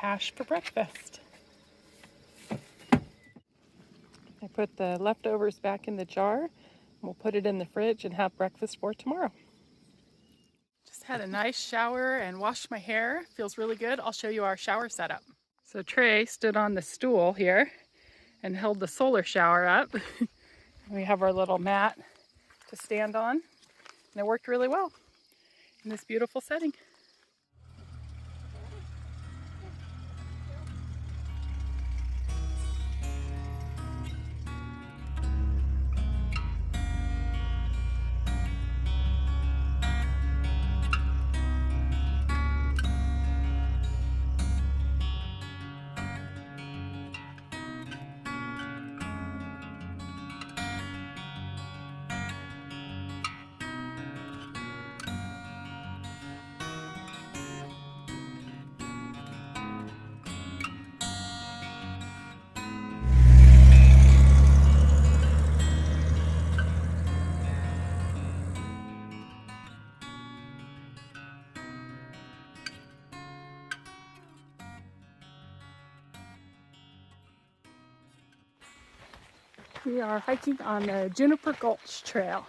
hash for breakfast. I put the leftovers back in the jar. We'll put it in the fridge and have breakfast for tomorrow. Just had a nice shower and washed my hair. Feels really good. I'll show you our shower setup. So Trey stood on the stool here and held the solar shower up. We have our little mat to stand on, and it worked really well in this beautiful setting. We are hiking on the Juniper Gulch Trail.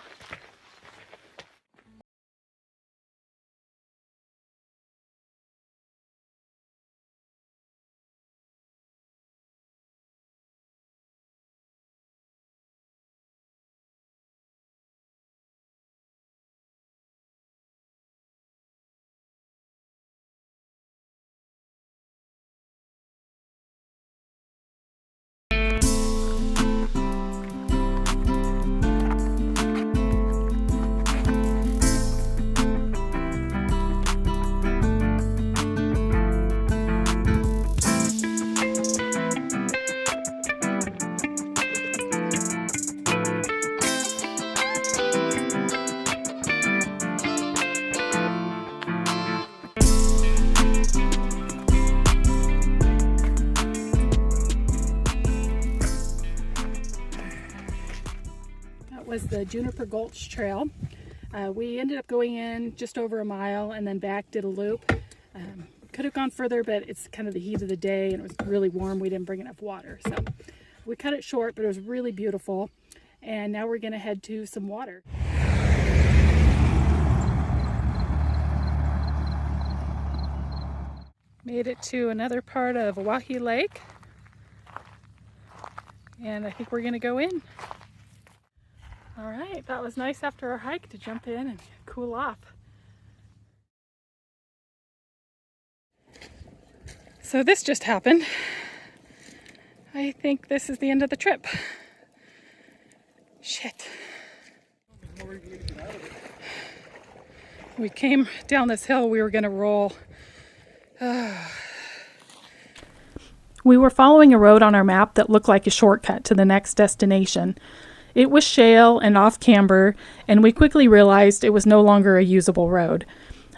Was the Juniper Gulch Trail. We ended up going in just over a mile and then back, did a loop. Could have gone further, but it's kind of the heat of the day and it was really warm. We didn't bring enough water, so we cut it short, but it was really beautiful. And now we're gonna head to some water. Made it to another part of Oahe Lake, and I think we're gonna go in. All right, that was nice after our hike to jump in and cool off. So this just happened. I think this is the end of the trip. Shit. We came down this hill, we were gonna roll. We were following a road on our map that looked like a shortcut to the next destination. It was shale and off camber, and we quickly realized it was no longer a usable road.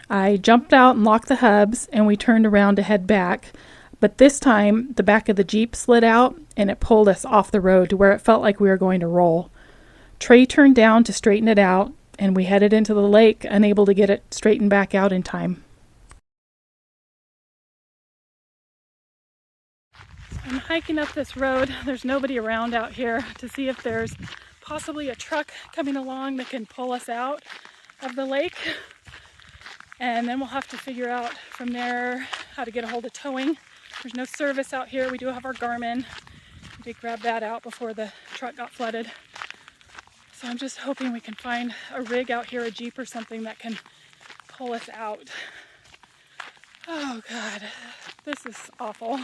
I jumped out and locked the hubs, and we turned around to head back, but this time the back of the Jeep slid out and it pulled us off the road to where it felt like we were going to roll. Trey turned down to straighten it out, and we headed into the lake, unable to get it straightened back out in time. I'm hiking up this road. There's nobody around out here to see if there's possibly a truck coming along that can pull us out of the lake. And then we'll have to figure out from there how to get a hold of towing. There's no service out here. We do have our Garmin. We did grab that out before the truck got flooded. So I'm just hoping we can find a rig out here, a Jeep or something that can pull us out. Oh God, this is awful.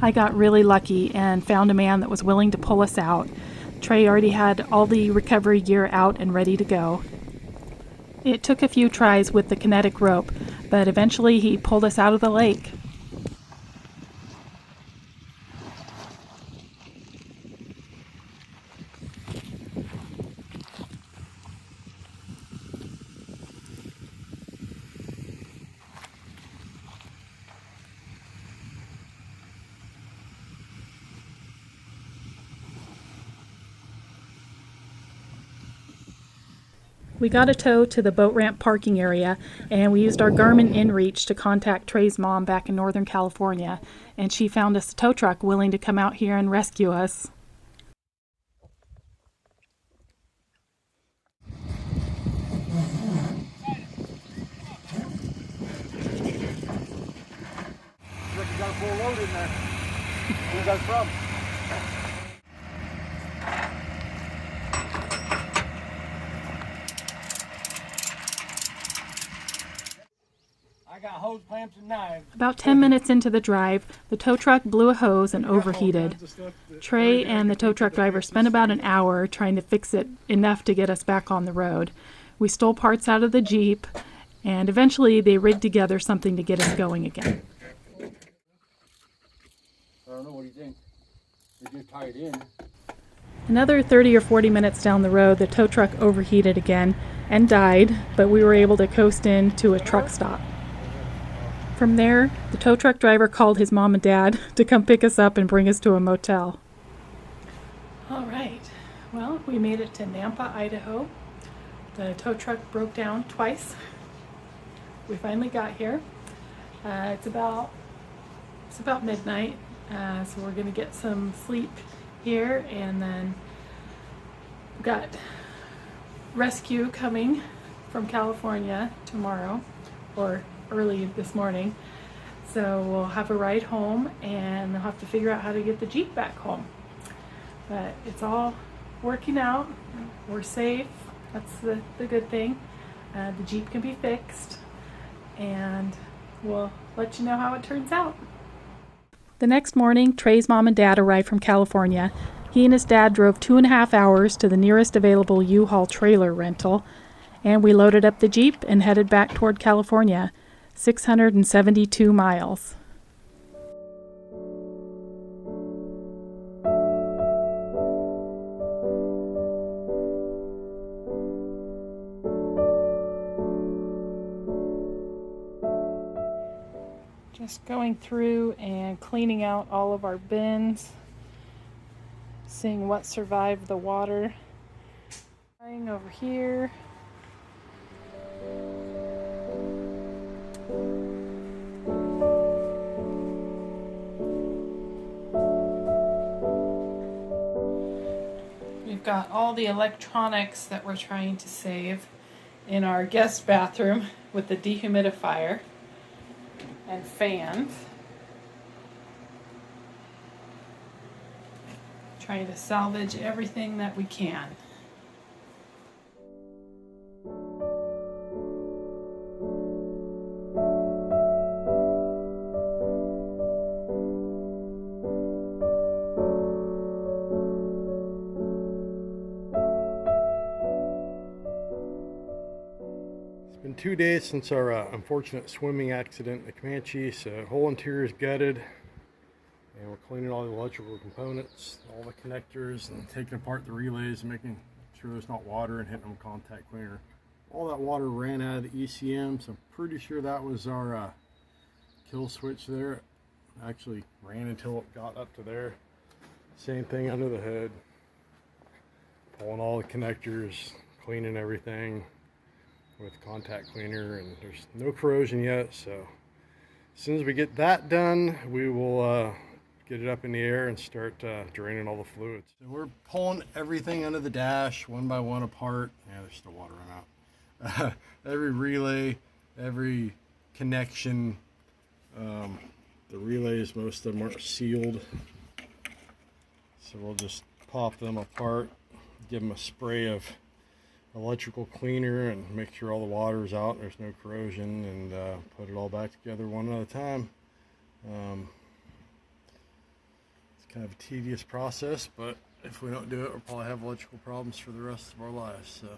I got really lucky and found a man that was willing to pull us out. Trey already had all the recovery gear out and ready to go. It took a few tries with the kinetic rope, but eventually he pulled us out of the lake. We got a tow to the boat ramp parking area, and we used our Garmin In Reach to contact Trey's mom back in Northern California, and she found us a tow truck willing to come out here and rescue us. You got a full load in there. Where's that from? I got hose clamps and knives. About 10 minutes into the drive, the tow truck blew a hose and overheated. Trey and the tow truck driver spent about an hour trying to fix it enough to get us back on the road. We stole parts out of the Jeep, and eventually they rigged together something to get us going again. I don't know, what do you think? Did you tie it in? Another 30 or 40 minutes down the road, the tow truck overheated again and died, but we were able to coast in to a truck stop. From there, the tow truck driver called his mom and dad to come pick us up and bring us to a motel. All right, well, we made it to Nampa, Idaho. The tow truck broke down twice. We finally got here. It's about midnight, so we're gonna get some sleep here, and then we've got rescue coming from California tomorrow, or early this morning. So we'll have a ride home, and they'll have to figure out how to get the Jeep back home. But it's all working out. We're safe. That's the good thing. The Jeep can be fixed, and we'll let you know how it turns out. The next morning, Trey's mom and dad arrived from California. He and his dad drove 2.5 hours to the nearest available U-Haul trailer rental, and we loaded up the Jeep and headed back toward California, 672 miles. Just going through and cleaning out all of our bins, seeing what survived the water. Over here. We've got all the electronics that we're trying to save in our guest bathroom with the dehumidifier and fans. Trying to salvage everything that we can. It's been 2 days since our unfortunate swimming accident in the Comanche, so the whole interior is gutted, and we're cleaning all the electrical components, all the connectors, and taking apart the relays and making sure there's not water and hitting them with contact cleaner. All that water ran out of the ECM, so I'm pretty sure that was our kill switch there. It actually ran until it got up to there. Same thing under the hood. Pulling all the connectors, cleaning everything with contact cleaner, and there's no corrosion yet, so as soon as we get that done, we will get it up in the air and start draining all the fluids. So we're pulling everything under the dash one by one apart. Yeah, there's still water running out. Every relay, every connection. The relays, most of them aren't sealed, so we'll just pop them apart, give them a spray of electrical cleaner and make sure all the water is out, there's no corrosion, and put it all back together one at a time. It's kind of a tedious process, but if we don't do it, we'll probably have electrical problems for the rest of our lives. So.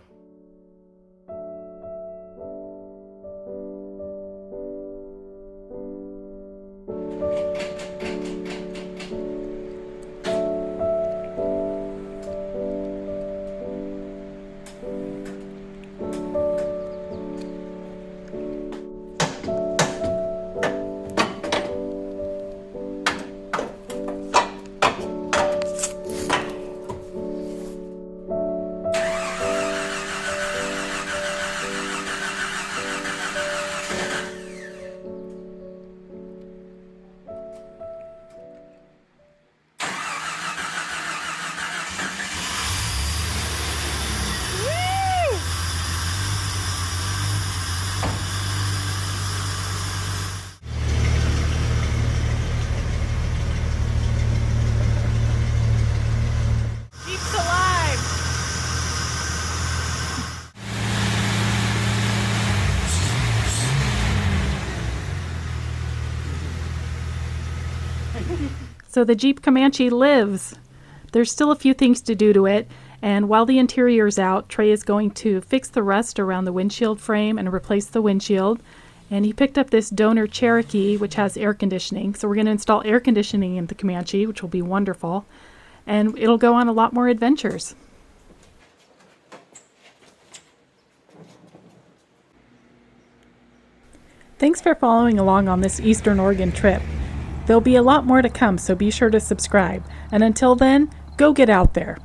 So the Jeep Comanche lives. There's still a few things to do to it, and while the interior is out, Trey is going to fix the rust around the windshield frame and replace the windshield. And he picked up this donor Cherokee, which has air conditioning. So we're going to install air conditioning in the Comanche, which will be wonderful. And it'll go on a lot more adventures. Thanks for following along on this Eastern Oregon trip. There'll be a lot more to come, so be sure to subscribe. And until then, go get out there.